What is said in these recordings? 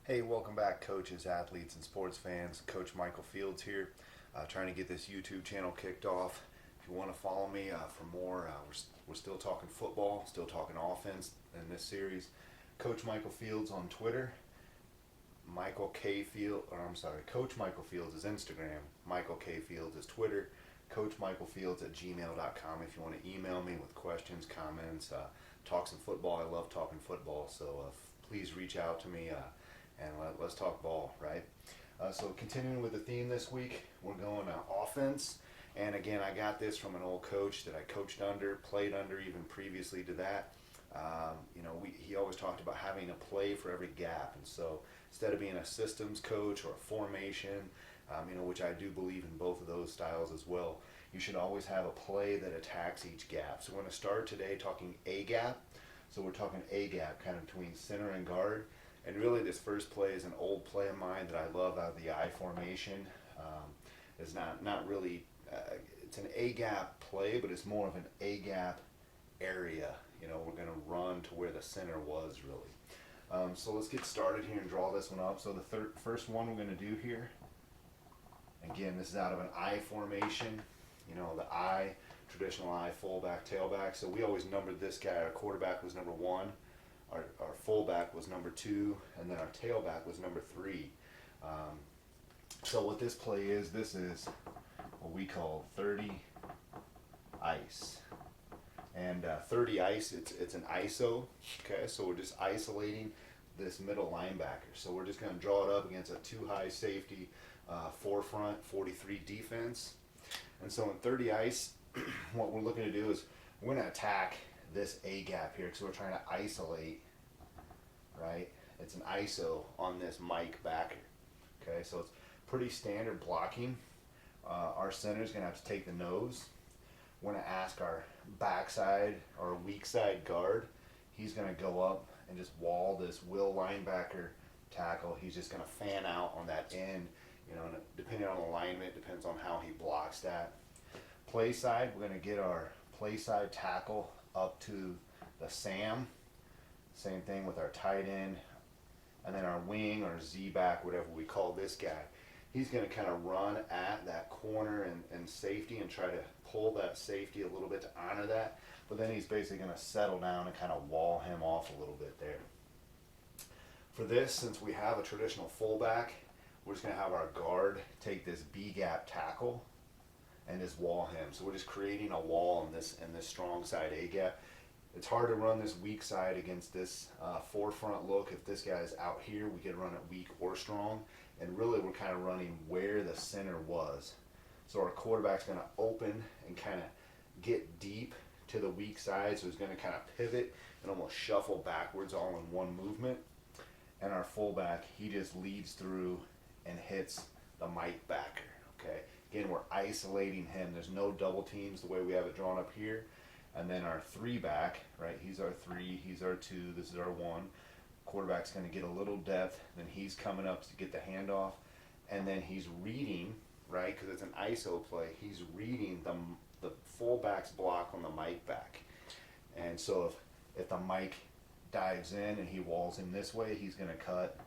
Hey, welcome back, coaches, athletes, and sports fans. Coach Michael Fields here, trying to get this YouTube channel kicked off. If you want to follow me for more, we're still talking football, still talking offense in this series. Coach Michael Fields on Twitter. Michael K. Field, or I'm sorry, Coach Michael Fields is Instagram. Michael K. Fields is Twitter. Coach Michael Fields at gmail.com if you want to email me with questions, comments, talk some football. I love talking football, so please reach out to me and let's talk ball, right? So continuing with the theme this week, we're going offense. And again, I got this from an old coach that I coached under, played under even previously to that. He always talked about having a play for every gap. And so instead of being a systems coach or a formation, which I do believe in both of those styles as well, you should always have a play that attacks each gap. So we're going to start today talking A gap. So we're talking A gap, kind of between center and guard. And really, this first play is an old play of mine that I love out of the I formation. It's not really, it's an A gap play, but it's more of an A gap area. We're going to run to where the center was really. So let's get started here and draw this one up. So the first one we're going to do here, again, this is out of an I formation. The I, traditional I, fullback, tailback. So we always numbered this guy. Our quarterback was number 1. Our fullback was number 2, and then our tailback was number 3. So what this play is, this is what we call 30 ice. And 30 ice, it's an ISO, okay? So we're just isolating this middle linebacker. So we're just going to draw it up against a 2-high safety, 4-front, 43 defense. And so in 30 ice, what we're looking to do is we're going to attack this A gap here because we're trying to isolate, right? It's an ISO on this Mike backer. Okay, so it's pretty standard blocking. Our center is going to have to take the nose. We're going to ask our backside or weak side guard. He's going to go up and just wall this will linebacker tackle. He's just going to fan out on that end. And depending on alignment, depends on how he blocks that. Play side, we're going to get our play side tackle up to the Sam. Same thing with our tight end. And then our wing or Z-back, whatever we call this guy. He's going to kind of run at that corner and safety and try to pull that safety a little bit to honor that. But then he's basically going to settle down and kind of wall him off a little bit there. For this, since we have a traditional fullback, we're just going to have our guard take this B-gap tackle and just wall him. So we're just creating a wall in this strong side A gap. It's hard to run this weak side against this 4-front look. If this guy's out here, we could run it weak or strong. And really, we're kind of running where the center was. So our quarterback's going to open and kind of get deep to the weak side. So he's going to kind of pivot and almost shuffle backwards all in one movement. And our fullback, he just leads through and hits the Mike backer. Okay. Again, we're isolating him. There's no double teams the way we have it drawn up here. And then our 3-back, right? He's our 3, he's our 2, this is our 1. Quarterback's going to get a little depth. Then he's coming up to get the handoff. And then he's reading, right? Because it's an ISO play. He's reading the fullback's block on the Mike back. And so if the Mike dives in and he walls in this way, he's going to cut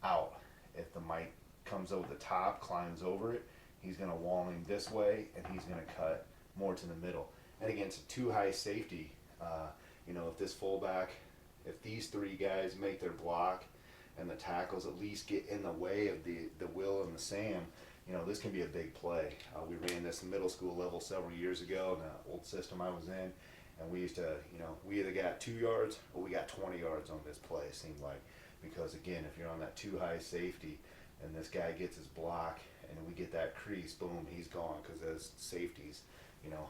out. If the Mike comes over the top, climbs over it, he's going to wall him this way, and he's going to cut more to the middle. And again, it's a 2-high safety. If this fullback, if these 3 guys make their block and the tackles at least get in the way of the Will and the Sam, this can be a big play. We ran this middle school level several years ago in the old system I was in, and we used to, we either got 2 yards or we got 20 yards on this play, it seemed like. Because again, if you're on that 2-high safety and this guy gets his block and we get that crease, boom, he's gone. Because as safeties,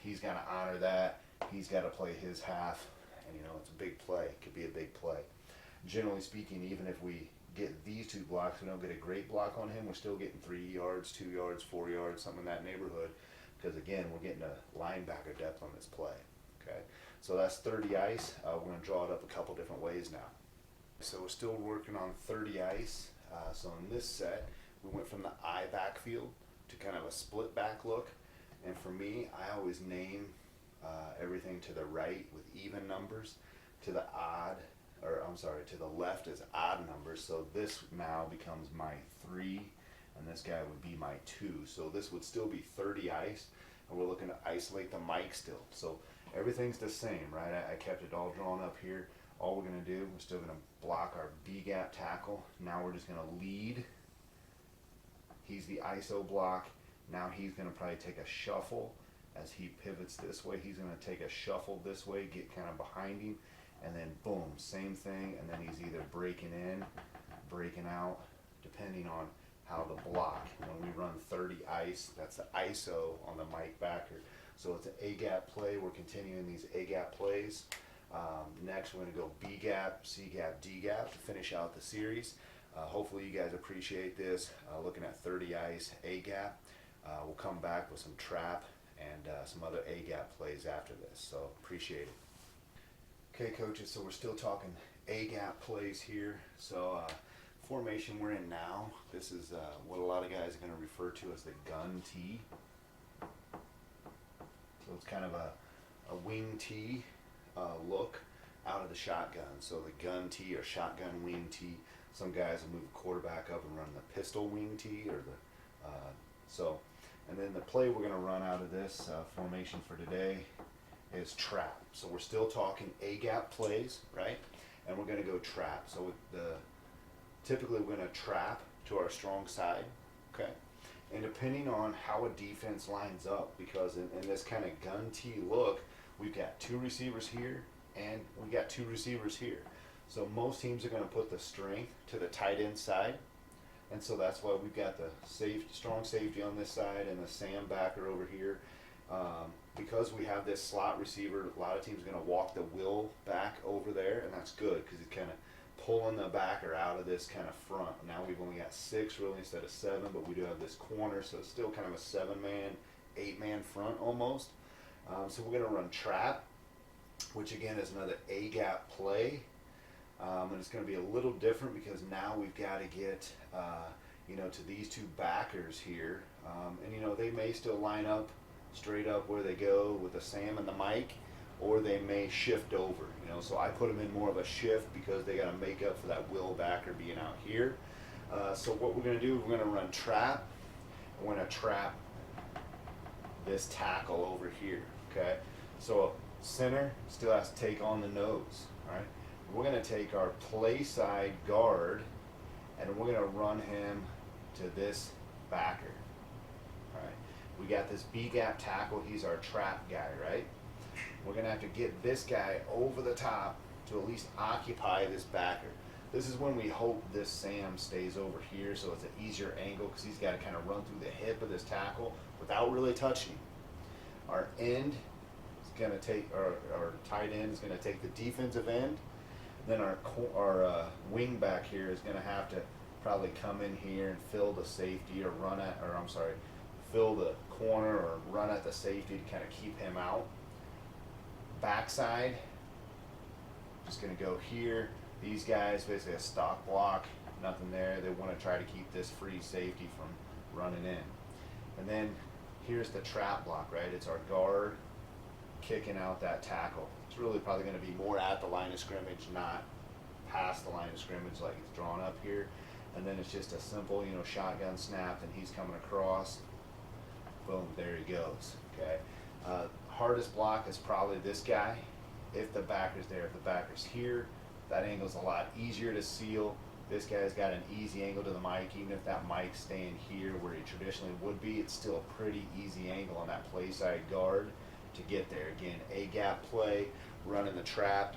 he's got to honor that. He's got to play his half, and it's a big play. It could be a big play. Generally speaking, even if we get these 2 blocks, we don't get a great block on him, we're still getting 3 yards, 2 yards, 4 yards, something in that neighborhood. Because again, we're getting a linebacker depth on this play. Okay, so that's 30 ice. We're going to draw it up a couple different ways now. So we're still working on 30 ice. So in this set, we went from the I backfield to kind of a split back look. And for me, I always name everything to the right with even numbers, to the odd or I'm sorry, to the left is odd numbers. So this now becomes my 3, and this guy would be my 2. So this would still be 30 ice, and we're looking to isolate the mic still. So everything's the same, right? I kept it all drawn up here. All we're going to do, we're still going to block our B-gap tackle. Now we're just going to lead. He's the ISO block. Now he's going to probably take a shuffle. As he pivots this way, he's going to take a shuffle this way, get kind of behind him, and then boom, same thing, and then he's either breaking in, breaking out, depending on how the block. When we run 30 ice, that's the ISO on the Mike backer. So it's an A-gap play. We're continuing these A-gap plays. Next, we're going to go B-gap, C-gap, D-gap to finish out the series. Hopefully you guys appreciate this. Looking at 30 ice, A-gap. We'll come back with some trap and some other A-gap plays after this. So appreciate it. Okay, coaches, so we're still talking A-gap plays here. So formation we're in now, this is what a lot of guys are going to refer to as the gun tee. So it's kind of a wing tee look out of the shotgun. So the gun tee or shotgun wing tee. Some guys will move the quarterback up and run the pistol wing tee or the and then the play we're going to run out of this formation for today is trap. So we're still talking A-gap plays, right? And we're going to go trap. So typically we're going to trap to our strong side, okay? And depending on how a defense lines up, because in this kind of gun tee look, we've got 2 receivers here and we got 2 receivers here. So most teams are going to put the strength to the tight end side. And so that's why we've got the strong safety on this side and the Sam backer over here. Because we have this slot receiver, a lot of teams are going to walk the will back over there, and that's good because it's kind of pulling the backer out of this kind of front. Now we've only got 6 really instead of 7, but we do have this corner, so it's still kind of a 7-man, 8-man front almost. So we're going to run trap, which again is another A-gap play. And it's going to be a little different because now we've got to get, to these 2 backers here. And, they may still line up straight up where they go with the Sam and the Mike, or they may shift over, So I put them in more of a shift because they got to make up for that will backer being out here. So what we're going to do, we're going to run trap. We're going to trap this tackle over here, okay? So center still has to take on the nose, all right? We're going to take our play side guard and we're going to run him to this backer. All right. We got this B-gap tackle. He's our trap guy, right? We're going to have to get this guy over the top to at least occupy this backer. This is when we hope this Sam stays over here so it's an easier angle because he's got to kind of run through the hip of this tackle without really touching him. Our end is going to take, our tight end is going to take the defensive end. Then our wing back here is going to have to probably come in here and fill the safety or fill the corner or run at the safety to kind of keep him out. Backside, just going to go here. These guys, basically a stock block, nothing there. They want to try to keep this free safety from running in. And then here's the trap block, right? It's our guard kicking out that tackle. It's really probably going to be more at the line of scrimmage, not past the line of scrimmage like it's drawn up here. And then it's just a simple, shotgun snap, and he's coming across. Boom, there he goes. Okay. Hardest block is probably this guy. If the backer's there, if the backer's here, that angle's a lot easier to seal. This guy's got an easy angle to the mic. Even if that mic's staying here where he traditionally would be, it's still a pretty easy angle on that play side guard to get there. Again, A-gap play, running the trap.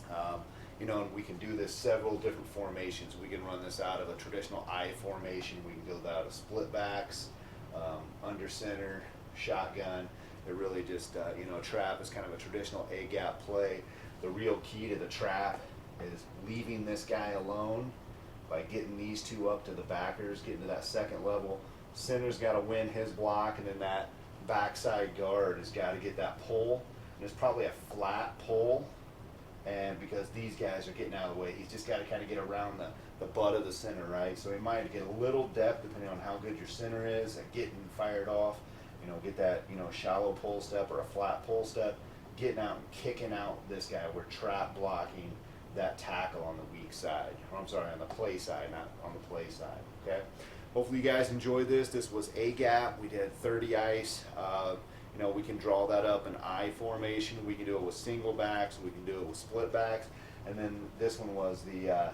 And we can do this several different formations. We can run this out of a traditional I formation. We can do that out of split backs, under center, shotgun. It really just, trap is kind of a traditional A-gap play. The real key to the trap is leaving this guy alone by getting these 2 up to the backers, getting to that second level. Center's got to win his block, and then that backside guard has got to get that pull. And it's probably a flat pull, and because these guys are getting out of the way, he's just got to kind of get around the butt of the center, right? So he might get a little depth depending on how good your center is at getting fired off. Get that, shallow pull step or a flat pull step, getting out and kicking out this guy. We're trap blocking that tackle on the weak side. Or I'm sorry, on the play side, not on the play side. Okay. Hopefully you guys enjoyed this. This was a gap. We did 30 ice. We can draw that up in I formation. We can do it with single backs. We can do it with split backs. And then this one was the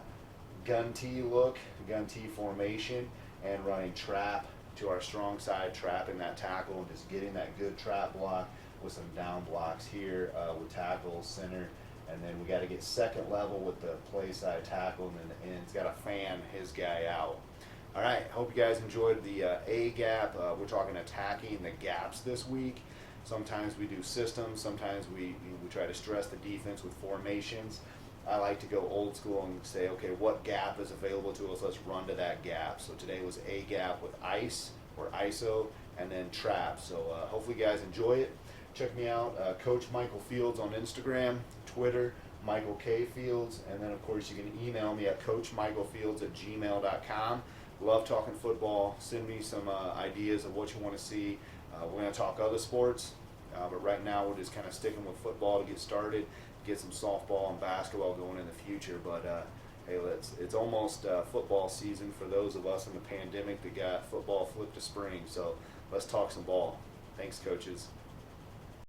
gun T look, gun T formation, and running trap to our strong side, trapping that tackle and just getting that good trap block with some down blocks here with tackles, center. And then we got to get second level with the play side tackle, and then the end's got to fan his guy out. All right, hope you guys enjoyed the A gap. We're talking attacking the gaps this week. Sometimes we do systems, sometimes we try to stress the defense with formations. I like to go old school and say, okay, what gap is available to us? Let's run to that gap. So today was A gap with ice or ISO, and then trap. So hopefully you guys enjoy it. Check me out, Coach Michael Fields on Instagram, Twitter, Michael K. Fields, and then of course you can email me at coachmichaelfields@gmail.com. Love talking football. Send me some ideas of what you want to see. We're going to talk other sports, but right now we're just kind of sticking with football to get started, get some softball and basketball going in the future. But hey, it's almost football season for those of us in the pandemic that got football flipped to spring. So let's talk some ball. Thanks, coaches.